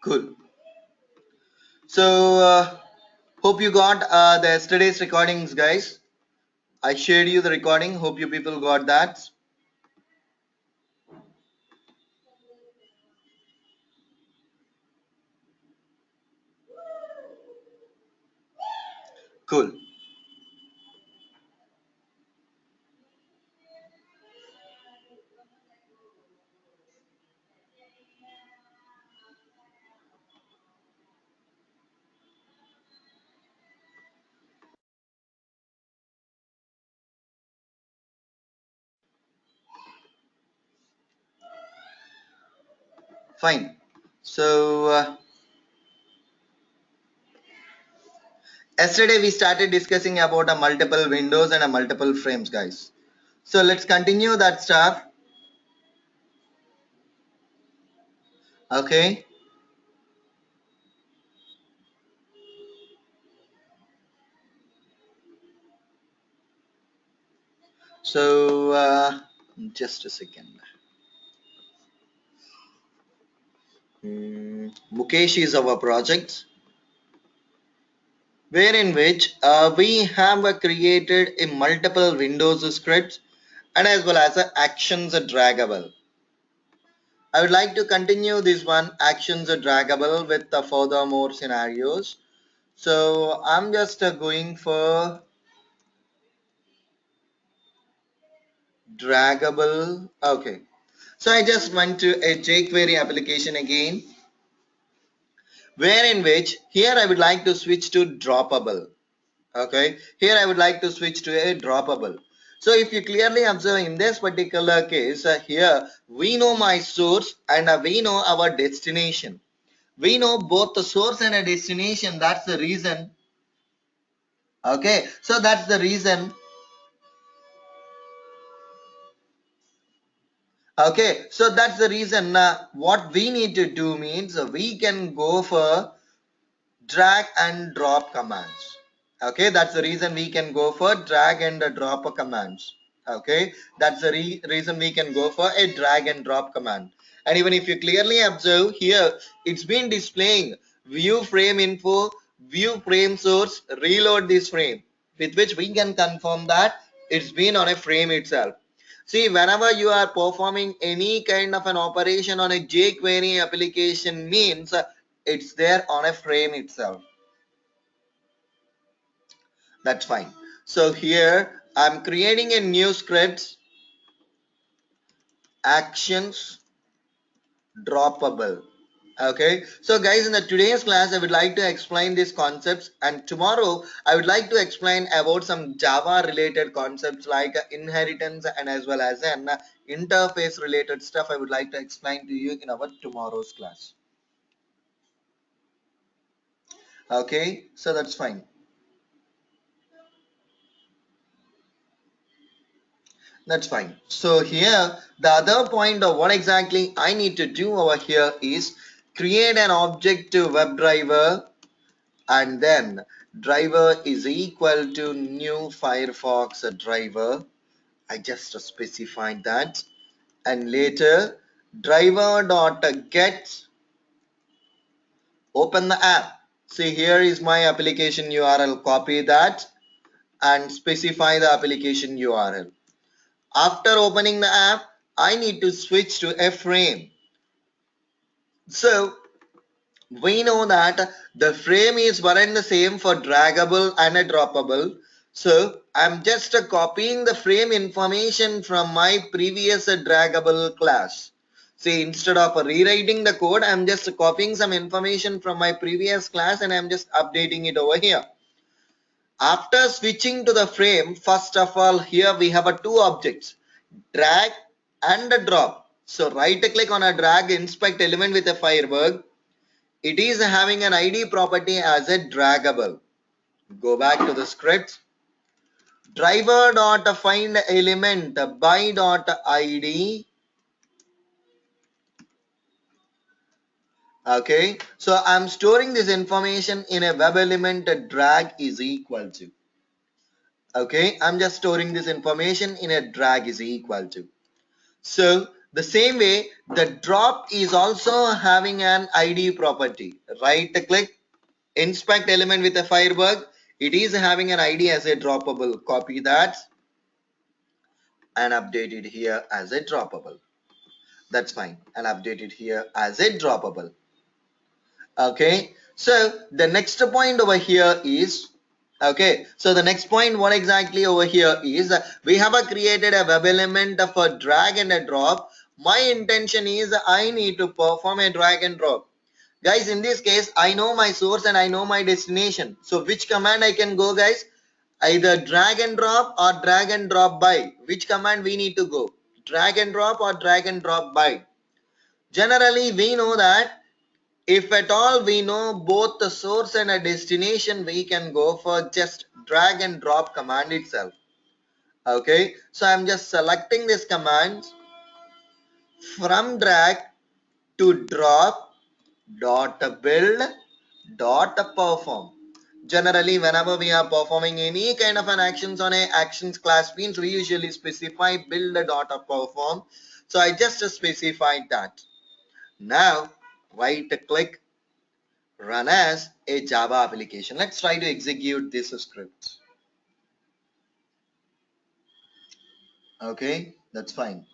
Cool. So, hope you got the yesterday's recordings, guys. I shared you the recording. Hope you people got that. Cool. Fine. So, yesterday we started discussing about a multiple windows and a multiple frames, guys. So, let's continue that stuff. Okay. So, just a second. Mukesh is our project, wherein which we have created a multiple Windows scripts and as well as actions are draggable. I would like to continue this one actions are draggable with the further more scenarios. So I'm just going for draggable. Okay. So I just went to a jQuery application again, wherein which here I would like to switch to droppable. Okay, here I would like to switch to a droppable. So if you clearly observe in this particular case, here we know my source and we know our destination. We know both the source and a destination. That's the reason. Okay, so that's the reason. Okay, so that's the reason. What we need to do means we can go for drag and drop commands. Okay, that's the reason we can go for drag and drop commands. Okay, that's the reason we can go for a drag and drop command. And even if you clearly observe here, it's been displaying view frame info, view frame source, reload this frame, with which we can confirm that it's been on a frame itself. See, whenever you are performing any kind of an operation on a jQuery application means it's there on a frame itself. That's fine. So here I'm creating a new script, actions droppable. Okay, so guys, in the today's class I would like to explain these concepts, and tomorrow I would like to explain about some Java related concepts like inheritance and as well as an interface related stuff. I would like to explain to you in our tomorrow's class. Okay, so that's fine. That's fine. So here, the other point of what exactly I need to do over here is create an object to Webdriver, and then driver is equal to new Firefox driver. I just specified that, and later driver dot get open the app. See, here is my application URL. Copy that and specify the application URL. After opening the app, I need to switch to a frame. So we know that the frame is one and the same for draggable and a droppable. So I'm just copying the frame information from my previous draggable class. See, instead of rewriting the code, I'm just copying some information from my previous class and I'm just updating it over here. After switching to the frame, first of all, here we have two objects, drag and a drop. So right click on a drag inspect element with a firebug. It is having an ID property as a draggable. Go back to the script. Driver dot find element by dot ID. Okay, so I'm storing this information in a web element drag is equal to. Okay, I'm just storing this information in a drag is equal to. So The same way, the drop is also having an ID property. Right click, inspect element with a firebug. It is having an ID as a droppable. Copy that and update it here as a droppable. That's fine. And update it here as a droppable. Okay. So the next point over here is, okay, so the next point what exactly over here is, we have created a web element for drag and a drop. My intention is I need to perform a drag and drop. Guys, in this case, I know my source and I know my destination. So which command I can go, guys? Either drag and drop or drag and drop by. Which command we need to go? Drag and drop or drag and drop by. Generally, we know that if at all we know both the source and a destination, we can go for just drag and drop command itself. Okay, so I'm just selecting this command from drag to drop dot build dot perform. Generally, whenever we are performing any kind of an actions on a actions class means, we usually specify build dot perform. So I just specified that. Now right click, run as a Java application. Let's try to execute this script. Okay, that's fine.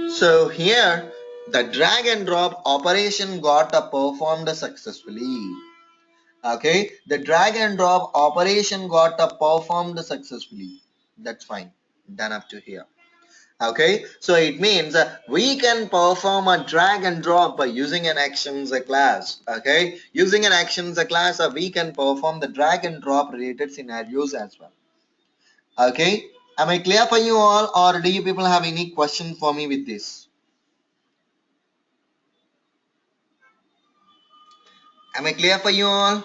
So here the drag and drop operation got performed successfully. Okay, the drag and drop operation got performed successfully. That's fine. Done up to here. Okay, so it means we can perform a drag and drop by using an actions class. Okay, using an actions class, we can perform the drag and drop related scenarios as well. Okay, am I clear for you all, or do you people have any question for me with this? Am I clear for you all?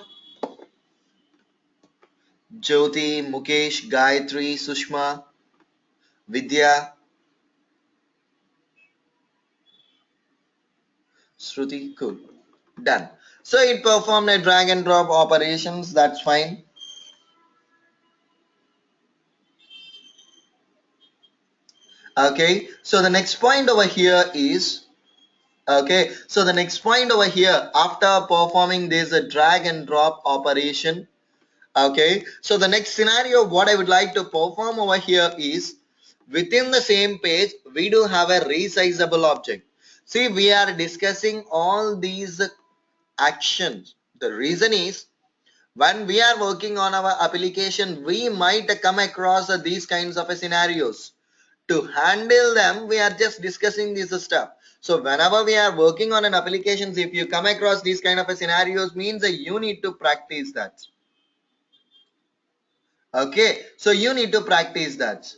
Jyoti, Mukesh, Gayatri, Sushma, Vidya, Shruti, cool. Done. So it performed a drag and drop operations, that's fine. Okay, so the next point over here is, okay, so the next point over here, after performing this drag and drop operation, okay, so the next scenario what I would like to perform over here is, within the same page we do have a resizable object. See, we are discussing all these actions. The reason is, when we are working on our application, we might come across these kinds of scenarios. To handle them, we are just discussing this stuff. So whenever we are working on an applications, if you come across these kind of scenarios, means that you need to practice that. Okay, so you need to practice that.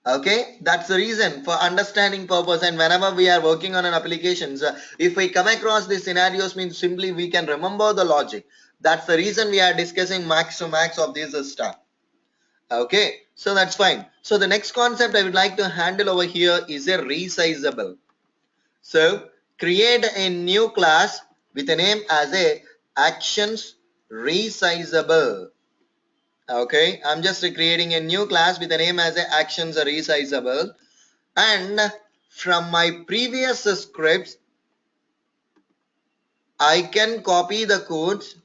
Okay, that's the reason for understanding purpose. And whenever we are working on an applications, if we come across these scenarios, means simply we can remember the logic. That's the reason we are discussing max to max of this stuff. Okay, so that's fine. So the next concept I would like to handle over here is a resizable. So create a new class with a name as a actions resizable. Okay, I'm just creating a new class with a name as a actions resizable, and from my previous scripts I can copy the codes.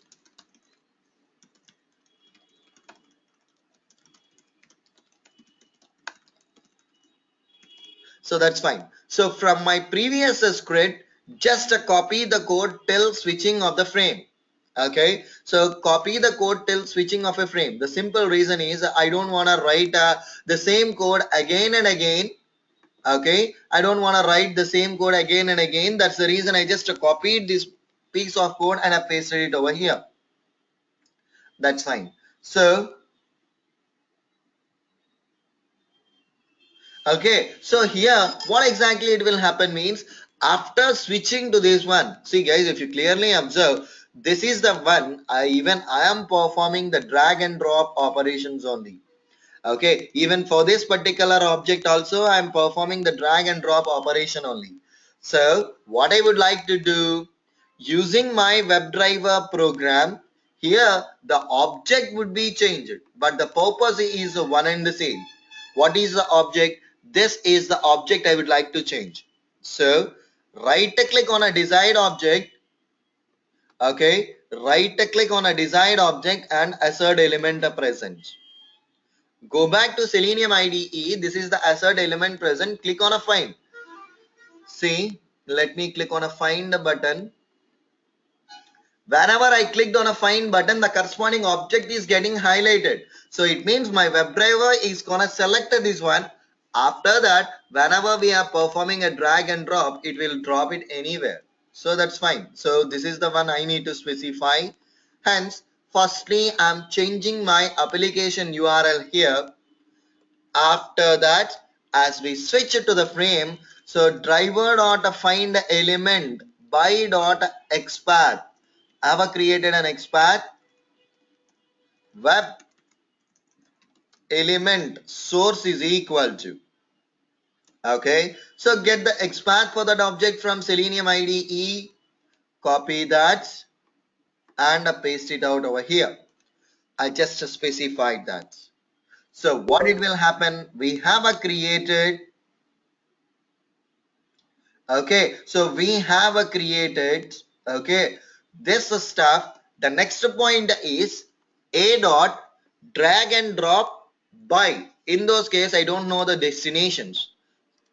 So that's fine. So from my previous script, just copy the code till switching of the frame. Okay, so copy the code till switching of a frame. The simple reason is I don't want to write the same code again and again. Okay, I don't want to write the same code again and again. That's the reason I just copied this piece of code and I pasted it over here. That's fine. So okay, so here what exactly it will happen means, after switching to this one, see guys, if you clearly observe, this is the one I am performing the drag and drop operations only. Okay, even for this particular object also I am performing the drag and drop operation only. So what I would like to do, using my Webdriver program, here the object would be changed, but the purpose is one and the same. What is the object? This is the object I would like to change. So right click on a desired object. Okay, right click on a desired object and assert element present. Go back to Selenium IDE. This is the assert element present. Click on a find. See, let me click on a find button. Whenever I clicked on a find button, the corresponding object is getting highlighted. So it means my WebDriver is gonna select this one. After that, whenever we are performing a drag and drop, it will drop it anywhere. So that's fine. So this is the one I need to specify. Hence, firstly, I'm changing my application URL here. After that, as we switch it to the frame, so driver dot find element by dot expert. I have created an expert web element source is equal to. Okay, so get the expert for that object from Selenium IDE, copy that and paste it out over here. I just specified that. So what it will happen, we have created. Okay, so we have created, okay, this stuff. The next point is a dot drag and drop by. In those case, I don't know the destinations.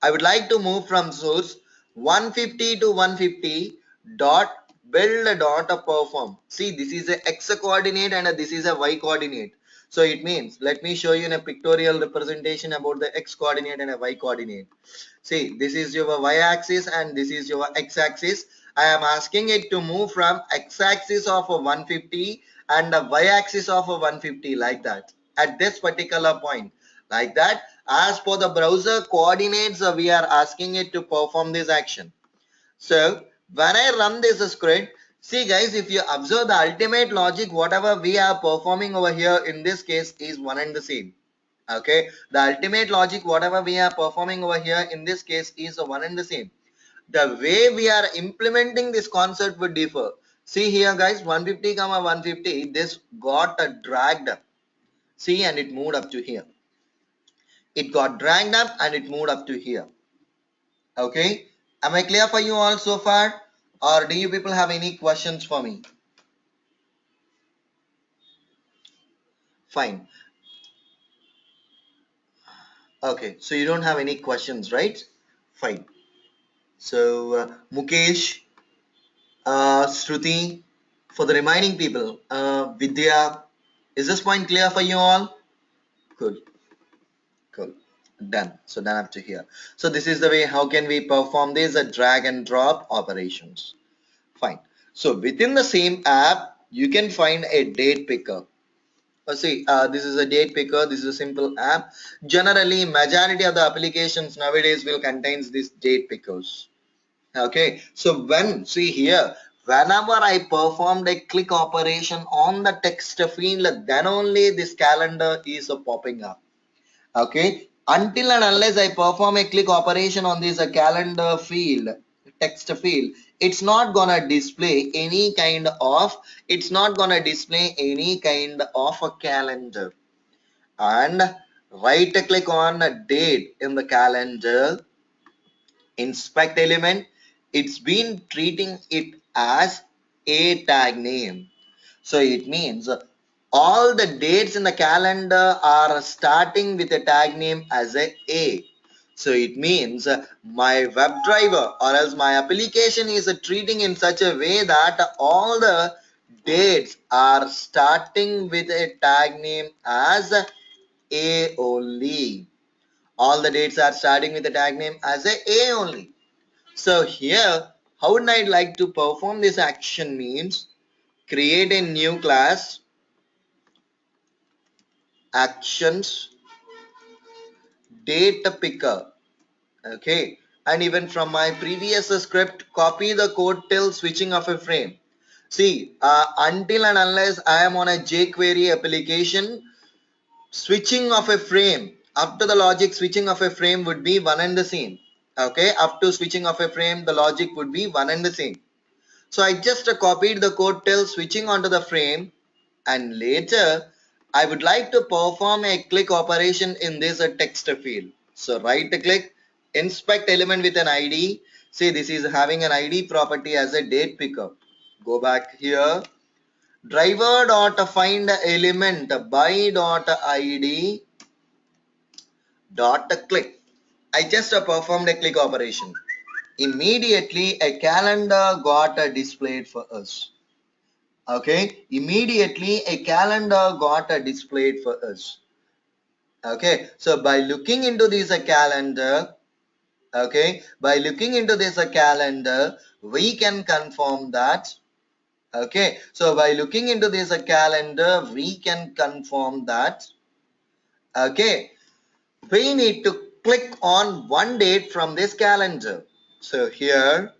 I would like to move from source 150 to 150 dot build dot perform. See, this is a x coordinate and this is a y coordinate. So it means, let me show you in a pictorial representation about the x coordinate and a y coordinate. See, this is your y-axis and this is your x-axis. I am asking it to move from x-axis of 150 and the y-axis of 150 like that at this particular point. Like that, as per the browser coordinates, we are asking it to perform this action. So when I run this script, see guys, if you observe the ultimate logic, whatever we are performing over here in this case is one and the same. Okay, the ultimate logic whatever we are performing over here in this case is one and the same. The way we are implementing this concept would differ. See here guys, 150 comma 150, this got dragged up. See, and it moved up to here. It got dragged up and it moved up to here. Okay, am I clear for you all so far, or do you people have any questions for me? Fine. Okay, so you don't have any questions, right? Fine. So Mukesh, Shruti, for the remaining people, Vidya, is this point clear for you all? Cool, cool, done. So done up to here. So this is the way how can we perform these drag and drop operations. Fine. So within the same app, you can find a date picker. See, this is a date picker. This is a simple app. Generally, majority of the applications nowadays will contains these date pickers. Okay, so see here, whenever I performed a click operation on the text field, then only this calendar is popping up. Okay, until and unless I perform a click operation on this calendar field, text field, it's not gonna display any kind of, a calendar. And right click on a date in the calendar, inspect element, it's been treating it as a tag name. So it means all the dates in the calendar are starting with a tag name as a. So it means my WebDriver or else my application is treating in such a way that all the dates are starting with a tag name as a only. All the dates are starting with the tag name as a only. So here, how would I like to perform this action means create a new class, actions, date picker. Okay, and even from my previous script, copy the code till switching of a frame. See, until and unless I am on a jQuery application, switching of a frame, up to the logic switching of a frame would be one and the same. Okay, up to switching of a frame, the logic would be one and the same. So I just copied the code till switching onto the frame. and later I would like to perform a click operation in this text field. So right click, inspect element with an ID. See, this is having an ID property as a date picker. Go back here. Driver dot find element by dot ID dot click. I just performed a click operation. Immediately a calendar got displayed for us. Okay, immediately a calendar got displayed for us. Okay, so by looking into this calendar, okay, by looking into this calendar, we can confirm that. Okay, so by looking into this calendar, we can confirm that. Okay, we need to click on one date from this calendar. So here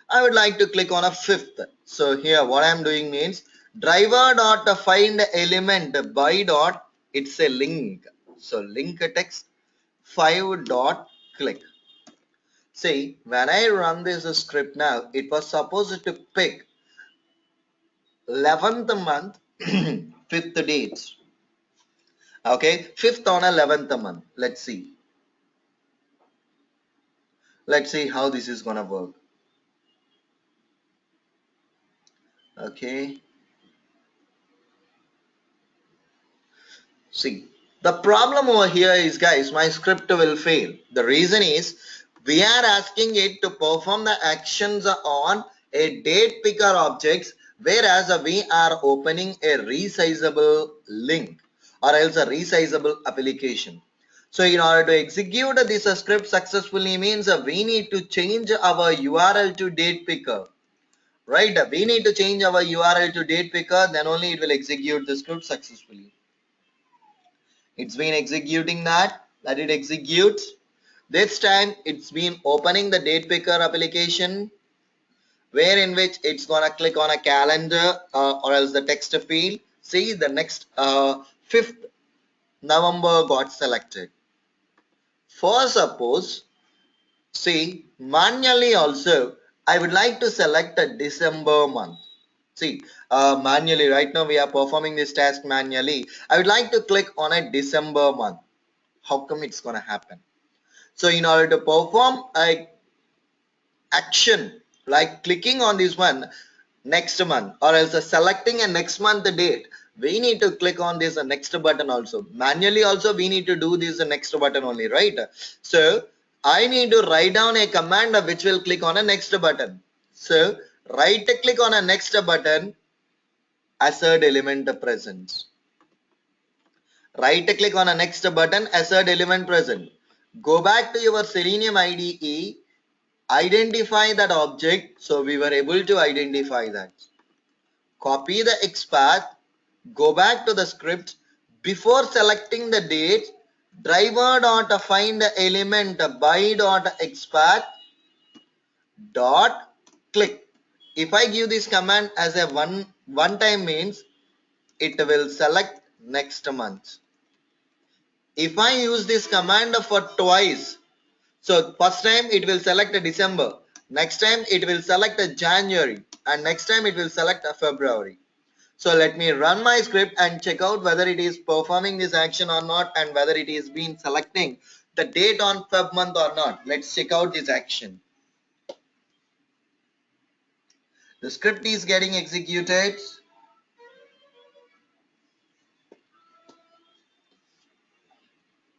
I would like to click on a fifth. So here what I am doing means driver dot find element by dot, it's a link. So link text 5 dot click. See, when I run this script now, it was supposed to pick 11th month, 5th date. Okay, 5th on 11th month. Let's see. Let's see how this is gonna work. Okay. See, the problem over here is, guys, my script will fail. The reason is we are asking it to perform the actions on a date picker objects, whereas we are opening a resizable link or else a resizable application. So in order to execute this script successfully means we need to change our URL to date picker. Right? We need to change our URL to date picker, then only it will execute the script successfully. It's been executing that. Let it execute. This time it's been opening the date picker application, where in which it's gonna click on a calendar or else the text field. See, the next 5th November got selected. For suppose, see, manually also I would like to select a December month. See, manually right now we are performing this task manually. I would like to click on a December month. How come it's gonna happen? So in order to perform a action like clicking on this one next month or else selecting a next month date, we need to click on this next button also. Manually also we need to do this next button only, right? So I need to write down a command which will click on a next button. So right click on a next button, assert element present. Right click on a next button, assert element present. Go back to your Selenium IDE, identify that object. So we were able to identify that. Copy the XPath, go back to the script. Before selecting the date, driver dot find element by dot XPath dot click. If I give this command as a one time means it will select next month. If I use this command for twice, so first time it will select a December, next time it will select a January, and next time it will select a February. So let me run my script and check out whether it is performing this action or not and whether it is been selecting the date on Feb month or not. Let's check out this action. The script is getting executed.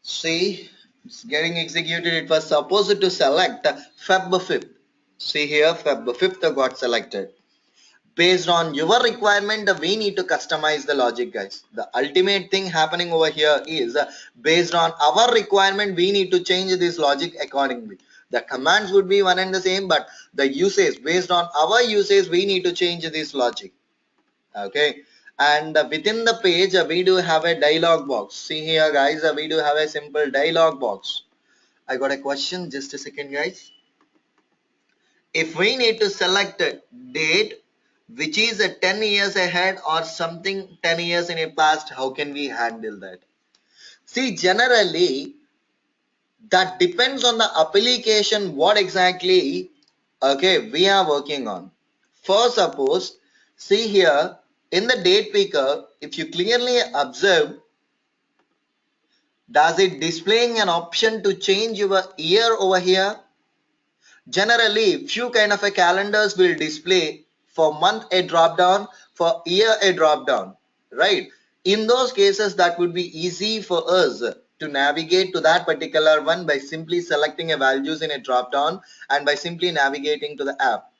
See, it's getting executed. It was supposed to select Feb 5th. See here, Feb 5th got selected. Based on your requirement, we need to customize the logic, guys. The ultimate thing happening over here is based on our requirement, we need to change this logic accordingly. The commands would be one and the same, but the usage, based on our usage, we need to change this logic. Okay. And within the page, we do have a dialog box. See here, guys, we do have a simple dialog box. I got a question. Just a second, guys. If we need to select a date which is a 10 years ahead or something 10 years in the past, how can we handle that? See, generally that depends on the application what exactly, okay, we are working on. For suppose, see here, In the date picker, if you clearly observe, does it displaying an option to change your year over here? Generally, few kind of a calendars will display for month a drop down, for year a drop down, right? In those cases, that would be easy for us to navigate to that particular one by simply selecting a values in a drop down and by simply navigating to the app.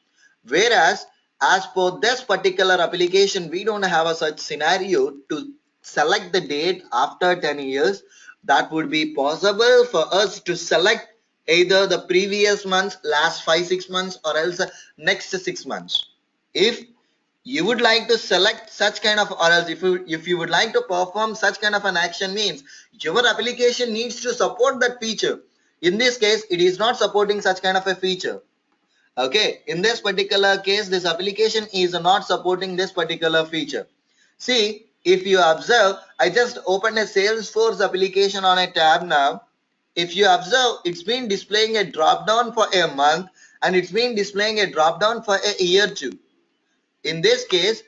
Whereas, as for this particular application, we don't have a such scenario to select the date after 10 years. That would be possible for us to select either the previous months, last 5 6 months, or else next 6 months. If you would like to select such kind of, or else if you would like to perform such kind of an action, means your application needs to support that feature. In this case, it is not supporting such kind of a feature. Okay, in this particular case, this application is not supporting this particular feature. See, if you observe, I just opened a Salesforce application on a tab now. If you observe, it's been displaying a drop down for a month and it's been displaying a drop down for a year too. In this case,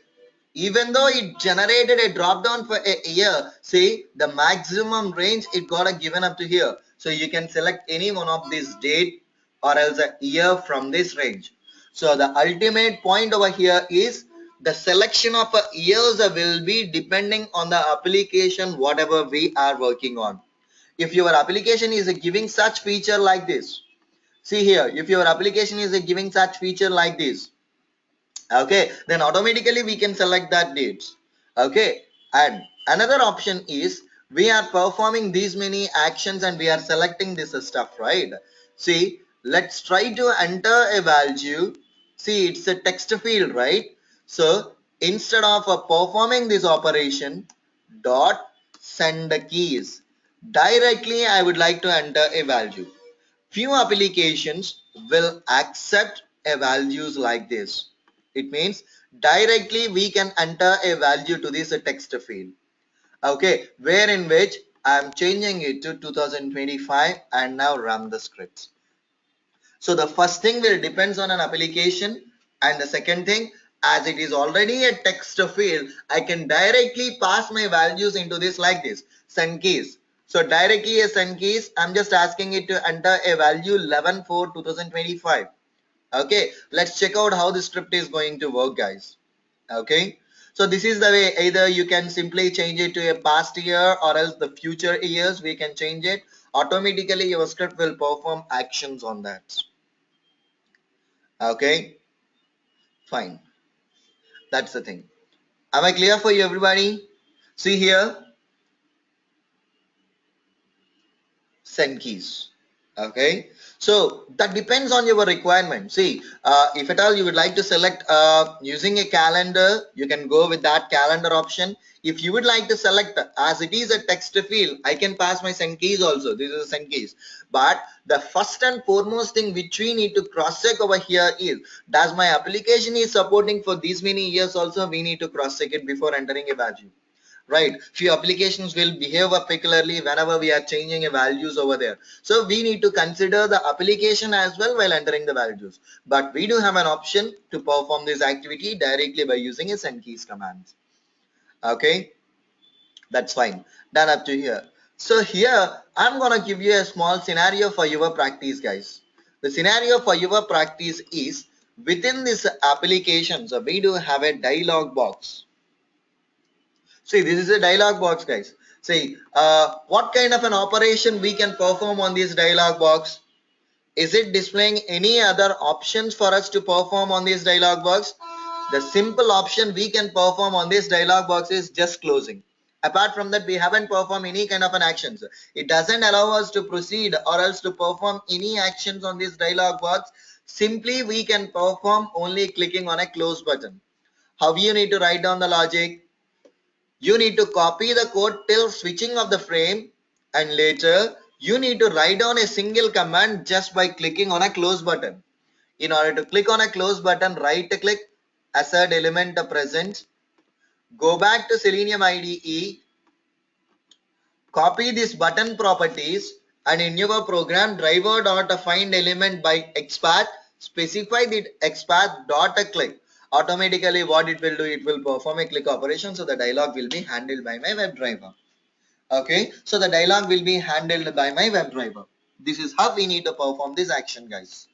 even though it generated a drop down for a year, see the maximum range it got a given up to here. So you can select any one of this date or else a year from this range. So the ultimate point over here is the selection of years will be depending on the application whatever we are working on. If your application is giving such feature like this, see here, if your application is giving such feature like this, okay, then automatically we can select that dates. Okay, and another option is we are performing these many actions and we are selecting this stuff, right? See, let's try to enter a value. See, it's a text field, right? So instead of performing this operation, dot send the keys, directly I would like to enter a value. Few applications will accept a values like this. It means directly we can enter a value to this text field. Okay, where in which I am changing it to 2025 and now run the scripts. So the first thing will depends on an application, and the second thing, as it is already a text field, I can directly pass my values into this like this, send keys. So directly a send keys, I'm just asking it to enter a value 11/4/2025. Okay, let's check out how the script is going to work, guys. Okay, so this is the way, either you can simply change it to a past year or else the future years we can change it. Automatically your script will perform actions on that. Okay, fine. That's the thing. Am I clear for you, everybody? See here, send keys. Okay, so that depends on your requirement. See, if at all you would like to select using a calendar, you can go with that calendar option. If you would like to select as it is a text field, I can pass my send keys also. This is a send keys. But the first and foremost thing which we need to cross check over here is, does my application is supporting for these many years also? We need to cross check it before entering a value. Right, few applications will behave peculiarly whenever we are changing a values over there, so we need to consider the application as well while entering the values. But we do have an option to perform this activity directly by using a send keys command. Okay, that's fine, done up to here. So here I'm gonna give you a small scenario for your practice, guys. The scenario for your practice is, within this application, so we do have a dialog box. See, this is a dialog box, guys. See, what kind of an operation we can perform on this dialog box? Is it displaying any other options for us to perform on this dialog box? The simple option we can perform on this dialog box is just closing. Apart from that, we haven't performed any kind of an actions. It doesn't allow us to proceed or else to perform any actions on this dialog box. Simply, we can perform only clicking on a close button. How you need to write down the logic? You need to copy the code till switching of the frame, and later you need to write down a single command just by clicking on a close button. In order to click on a close button, right click, assert element present, go back to Selenium IDE, copy this button properties, and in your program driver dot find element by XPath, specify the XPath dot click. automatically what it will do, it will perform a click operation. So the dialog will be handled by my WebDriver. Okay, so the dialog will be handled by my WebDriver. This is how we need to perform this action, guys.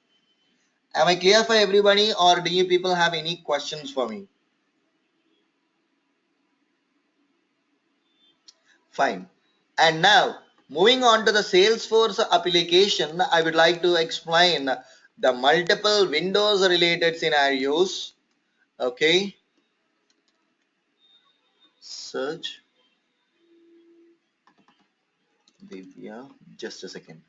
Am I clear for everybody, or do you people have any questions for me? Fine. And now, moving on to the Salesforce application, I would like to explain the multiple Windows related scenarios. Okay, search Divya, just a second.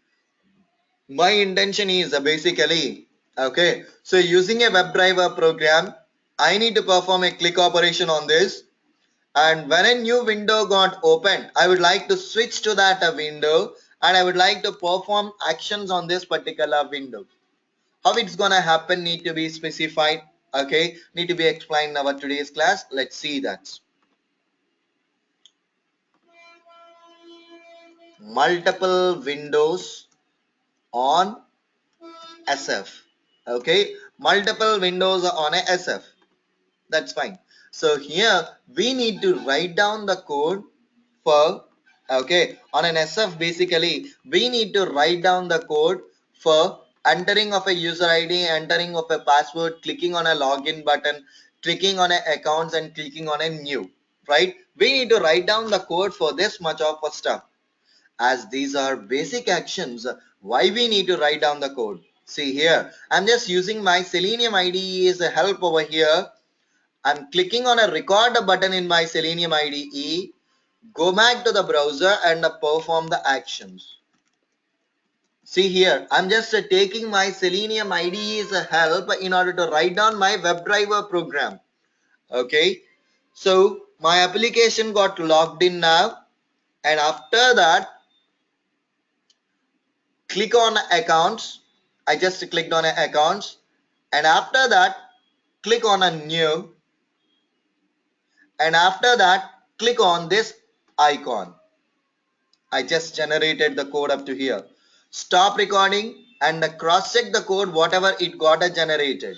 My intention is basically, okay, so using a WebDriver program, I need to perform a click operation on this, and when a new window got opened, I would like to switch to that window, and I would like to perform actions on this particular window. How it's gonna happen need to be specified, okay, need to be explained in our today's class. Let's see that. Multiple windows on SF, okay, multiple windows on a SF. That's fine. So here we need to write down the code for, okay, on an SF basically we need to write down the code for entering of a user ID, entering of a password, clicking on a login button, clicking on a accounts and clicking on a new, right? We need to write down the code for this much of a stuff. As these are basic actions, why we need to write down the code? See here, I'm just using my Selenium IDE as a help over here. I'm clicking on a record button in my Selenium IDE, go back to the browser and perform the actions. See here, I'm just taking my Selenium IDE as a help in order to write down my WebDriver program. Okay, so my application got logged in now, and after that, click on accounts. I just clicked on accounts, and after that, click on a new, and after that, click on this icon. I just generated the code up to here. Stop recording and cross check the code whatever it got generated.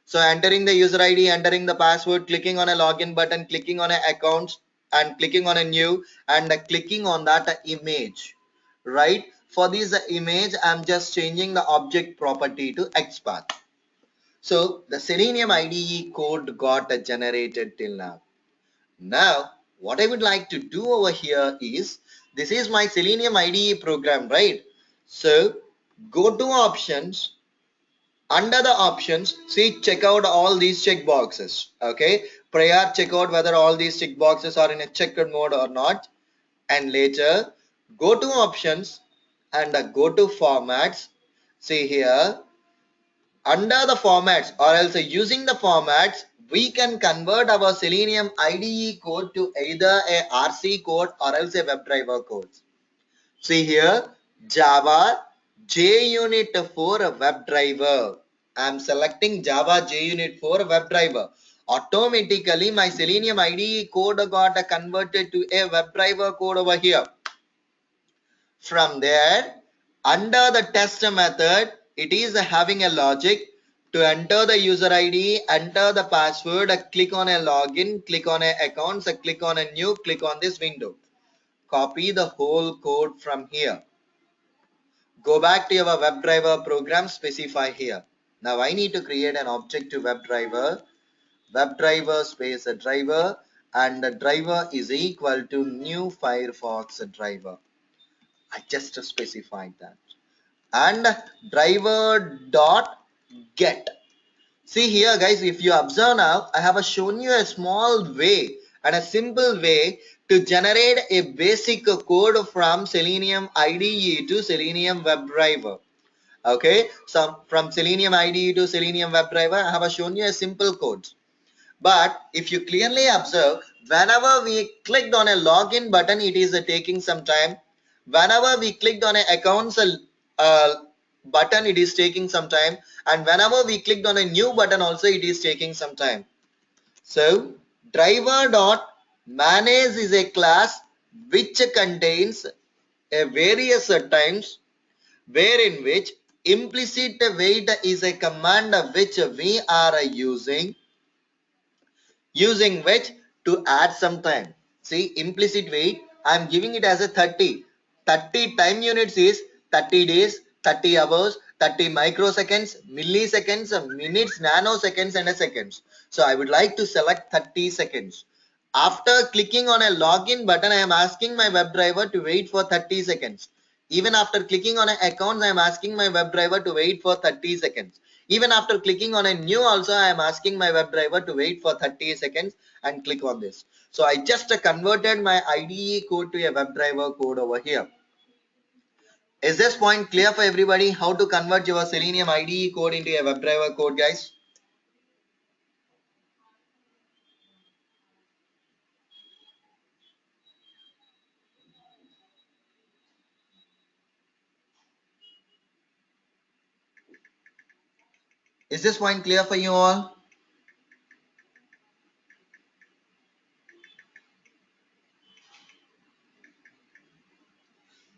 So entering the user ID, entering the password, clicking on a login button, clicking on a account and clicking on a new and clicking on that image. Right? For this image, I'm just changing the object property to XPath. So the Selenium IDE code got generated till now. Now, what I would like to do over here is, this is my Selenium IDE program, right? So, go to options. Under the options, see, check out all these check boxes. Okay, prior check out whether all these check boxes are in a checked mode or not. And later, go to options and go to formats. See here, under the formats or else using the formats, we can convert our Selenium IDE code to either a RC code or else a WebDriver code. See here, Java JUnit for WebDriver. I am selecting Java JUnit for WebDriver. Automatically my Selenium IDE code got converted to a WebDriver code over here. From there, under the test method, it is having a logic to enter the user ID, enter the password, click on a login, click on a accounts, click on a new, click on this window. Copy the whole code from here. Go back to your WebDriver program, specify here. Now I need to create an object to WebDriver space a driver, and the driver is equal to new Firefox driver. I just specified that. And driver dot get. See here guys, if you observe now, I have shown you a small way and a simple way to generate a basic code from Selenium IDE to Selenium WebDriver. Okay, so from Selenium IDE to Selenium WebDriver, I have shown you a simple code. But if you clearly observe, whenever we clicked on a login button, it is taking some time. Whenever we clicked on an accounts button, it is taking some time. And whenever we clicked on a new button also, it is taking some time. So driver.manage is a class which contains a various times, wherein which implicit wait is a command which we are using. using which to add some time. See, implicit wait, I am giving it as a 30. 30 time units is 30 days, 30 hours, 30 microseconds, milliseconds, minutes, nanoseconds, and a seconds. So I would like to select 30 seconds. After clicking on a login button, I am asking my WebDriver to wait for 30 seconds. Even after clicking on an account, I am asking my WebDriver to wait for 30 seconds. Even after clicking on a new also, I am asking my WebDriver to wait for 30 seconds and click on this. So I just converted my IDE code to a WebDriver code over here. Is this point clear for everybody? How to convert your Selenium IDE code into a WebDriver code, guys? Is this point clear for you all?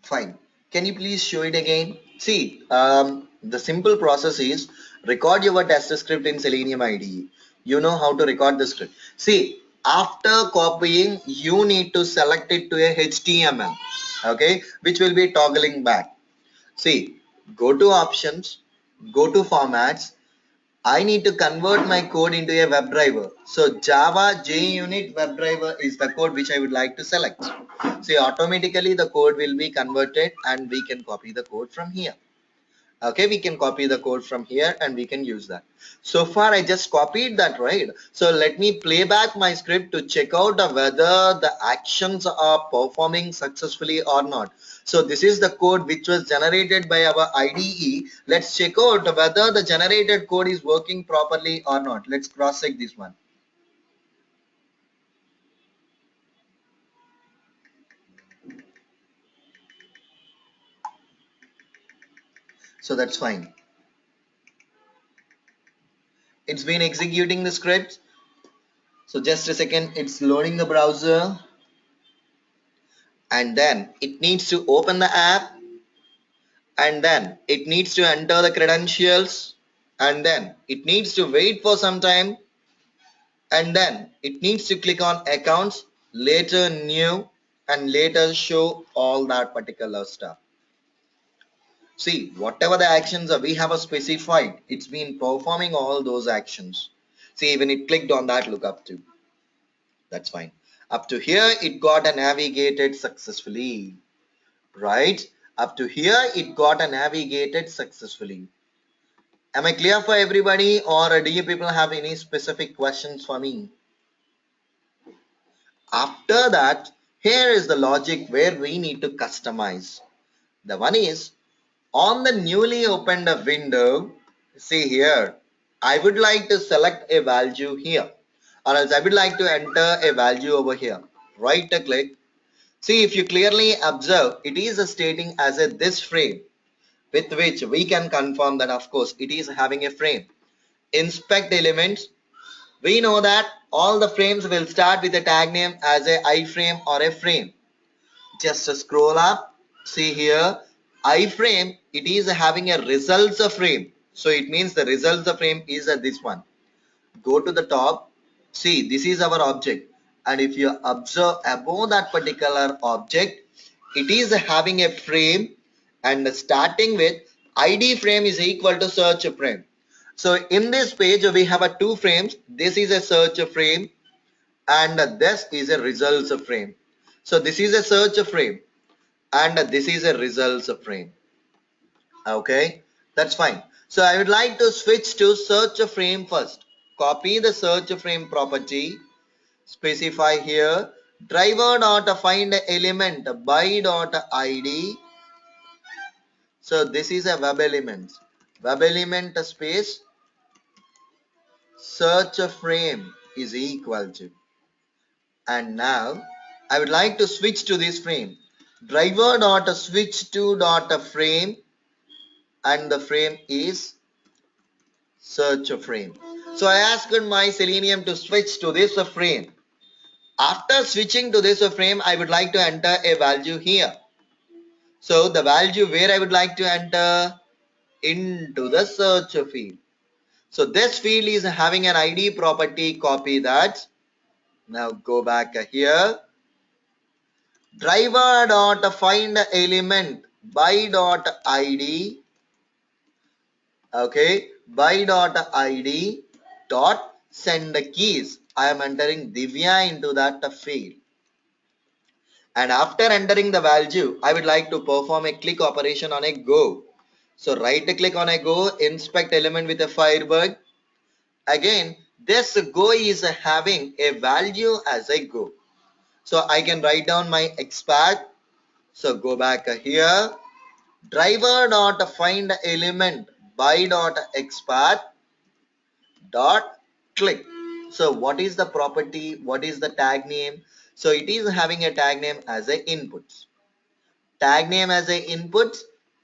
Fine. Can you please show it again? See, the simple process is record your test script in Selenium IDE. You know how to record the script. See, after copying, you need to select it to a HTML, okay, which will be toggling back. See, go to options, go to formats. I need to convert my code into a WebDriver. So Java JUnit WebDriver is the code which I would like to select. See, automatically the code will be converted and we can copy the code from here. Okay, we can copy the code from here and we can use that. So far I just copied that, right? So let me play back my script to check out whether the actions are performing successfully or not. So this is the code which was generated by our IDE. Let's check out whether the generated code is working properly or not. Let's cross check this one. So that's fine. It's been executing the script. So just a second, it's loading the browser and then it needs to open the app and then it needs to enter the credentials and then it needs to wait for some time and then it needs to click on accounts, later new and later show all that particular stuff. See, whatever the actions are we have a specified, it's been performing all those actions. See, when it clicked on that lookup too, that's fine. Up to here it got a navigated successfully, right? Up to here it got a navigated successfully. Am I clear for everybody, or do you people have any specific questions for me? After that, here is the logic where we need to customize. The one is on the newly opened window, see here, I would like to select a value here, or else I would like to enter a value over here. Right click. See, if you clearly observe, it is stating as a this frame, with which we can confirm that of course it is having a frame. Inspect elements. We know that all the frames will start with a tag name as a iframe or a frame. Just scroll up, see here, iframe, it is having a results frame. So it means the results frame is this one. Go to the top, see this is our object, and if you observe above that particular object, it is having a frame and starting with id frame is equal to search frame. So in this page we have a two frames. This is a search frame and this is a results frame. So this is a search frame and this is a results frame. Okay, that's fine. So I would like to switch to search frame first. Copy the search frame property, specify here driver dot find element by dot id. So this is a web element. Web element space search frame is equal to, and now I would like to switch to this frame. Driver dot switch to dot frame and the frame is search frame. So I asked my Selenium to switch to this frame. After switching to this frame, I would like to enter a value here. So the value where I would like to enter into the search field. So this field is having an ID property, copy that. Now go back here. Driver dot find element by dot id. Okay, by dot id dot send keys. I am entering Divya into that field. And after entering the value, I would like to perform a click operation on a go. So right click on a go, inspect element with a firebug. Again, this go is having a value as a go. So I can write down my expert. So go back here. Driver dot find element by dot expert dot click. So what is the property? What is the tag name? So it is having a tag name as a inputs. Tag name as a inputs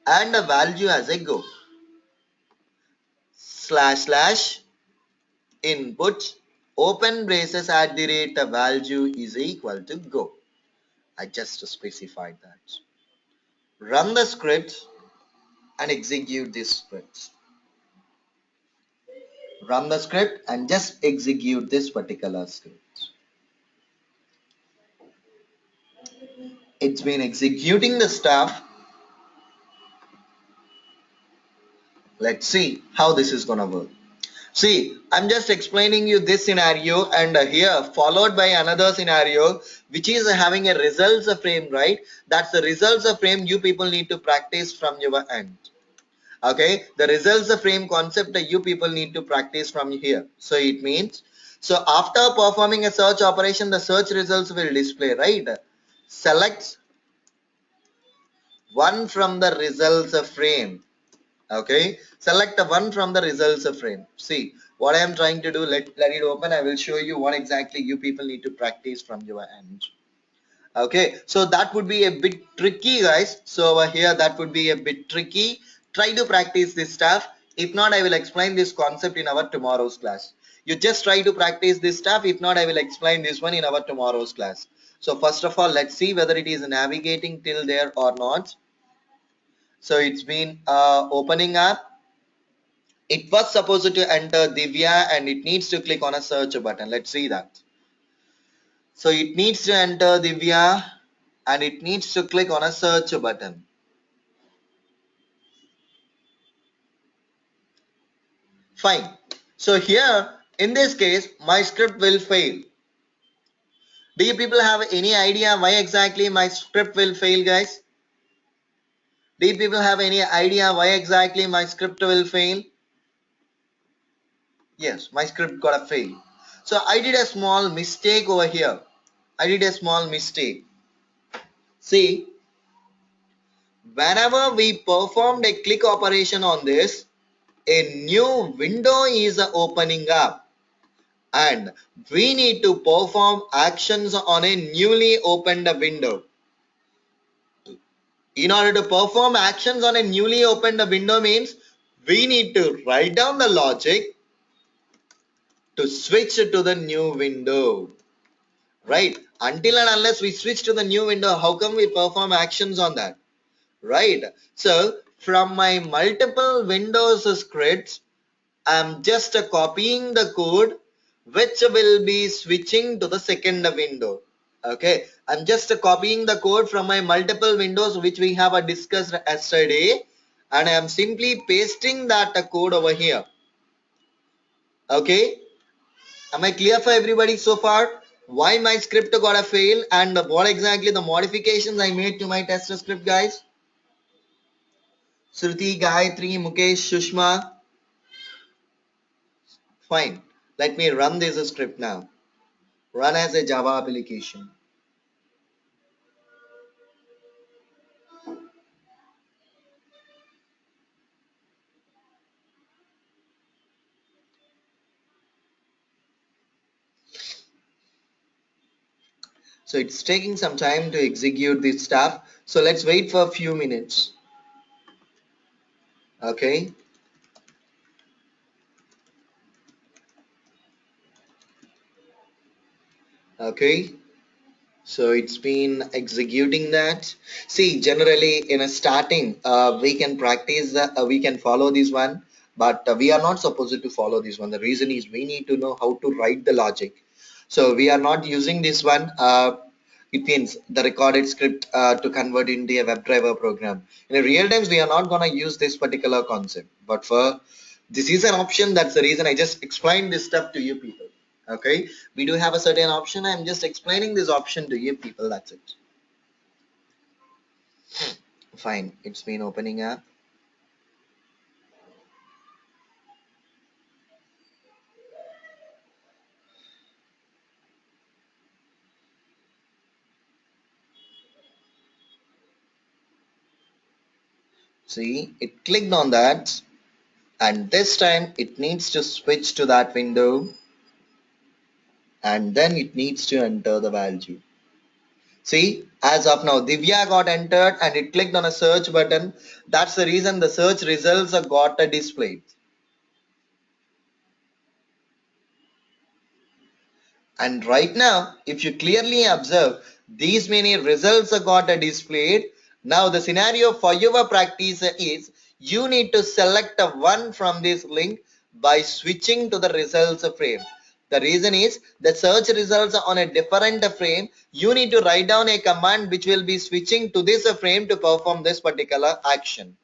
and a value as a go. Slash slash inputs open braces at the rate the value is equal to go. I just specified that. Run the script and execute this script. Run the script and just execute this particular script. It's been executing the stuff. Let's see how this is gonna work. See, I'm just explaining you this scenario and here followed by another scenario which is having a results frame, right? That's the results frame you people need to practice from your end. Okay, the results frame concept that you people need to practice from here. So it means, so after performing a search operation, the search results will display, right? Select one from the results frame. Okay, select one from the results frame. See what I am trying to do. Let it open. I will show you what exactly you people need to practice from your end. Okay, so that would be a bit tricky, guys. So over here that would be a bit tricky. Try to practice this stuff. If not, I will explain this concept in our tomorrow's class. You just try to practice this stuff. If not, I will explain this one in our tomorrow's class. So first of all, let's see whether it is navigating till there or not. So it's been opening up. It was supposed to enter Divya and it needs to click on a search button. Let's see that. So it needs to enter Divya and it needs to click on a search button. Fine. So here in this case my script will fail. Do you people have any idea why exactly my script will fail, guys? Do you people have any idea why exactly my script will fail? Yes, my script got a fail. So I did a small mistake over here. I did a small mistake. See, whenever we performed a click operation on this, a new window is opening up and we need to perform actions on a newly opened window. In order to perform actions on a newly opened window means we need to write down the logic to switch to the new window. Right? Until and unless we switch to the new window, how come we perform actions on that? Right? So from my multiple Windows scripts, I'm just copying the code which will be switching to the second window. Okay, I'm just copying the code from my multiple windows which we have discussed yesterday and I am simply pasting that code over here. Okay, am I clear for everybody so far? Why my script got a fail and what exactly the modifications I made to my test script, guys? Shruti, Gayatri, Mukesh, Shushma. Fine. Let me run this script now. Run as a Java application. So it's taking some time to execute this stuff. So let's wait for a few minutes. Okay. Okay. So it's been executing that. See, generally in a starting, we can practice that, we can follow this one, but we are not supposed to follow this one. The reason is we need to know how to write the logic. So we are not using this one. It means the recorded script to convert into a WebDriver program. In real times, we are not gonna use this particular concept. But for this is an option. That's the reason I just explained this stuff to you people. Okay, we do have a certain option. I'm just explaining this option to you people. That's it. Fine. It's been opening up. See, it clicked on that, and this time it needs to switch to that window, and then it needs to enter the value. See, as of now, Divya got entered and it clicked on a search button. That's the reason the search results are got displayed. And right now, if you clearly observe, these many results are got displayed. Now the scenario for your practice is you need to select a one from this link by switching to the results frame. The reason is the search results are on a different frame. You need to write down a command which will be switching to this frame to perform this particular action.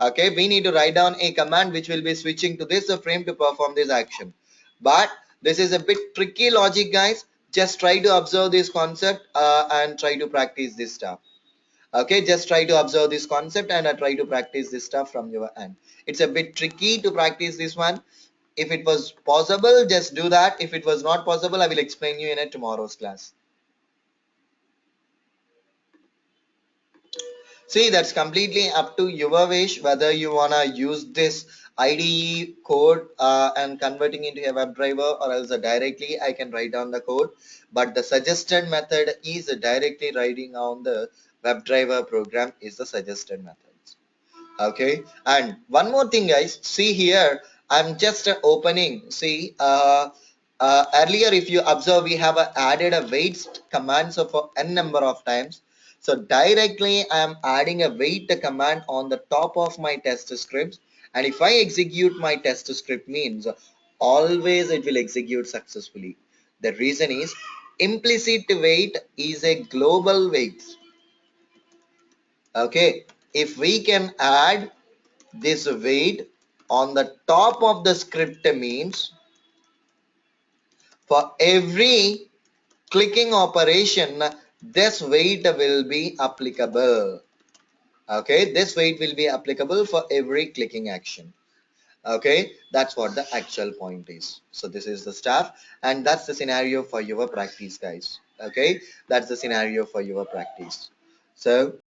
Okay, we need to write down a command which will be switching to this frame to perform this action. But this is a bit tricky logic, guys. Just try to observe this concept and try to practice this stuff. Okay, just try to observe this concept and try to practice this stuff from your end. It's a bit tricky to practice this one. If it was possible, just do that. If it was not possible, I will explain you in a tomorrow's class. See, that's completely up to your wish whether you wanna use this IDE code and converting into a WebDriver, or else directly I can write down the code. But the suggested method is directly writing on the WebDriver program is the suggested method. Okay, and one more thing, guys, see here, I'm just opening. See, earlier if you observe, we have added a wait command so for n number of times. So directly I am adding a wait command on the top of my test scripts, and if I execute my test script means always it will execute successfully. The reason is implicit wait is a global wait. Okay, if we can add this wait on the top of the script means for every clicking operation this wait will be applicable. Okay, this wait will be applicable for every clicking action. Okay, that's what the actual point is. So this is the stuff, and that's the scenario for your practice, guys. Okay, that's the scenario for your practice. So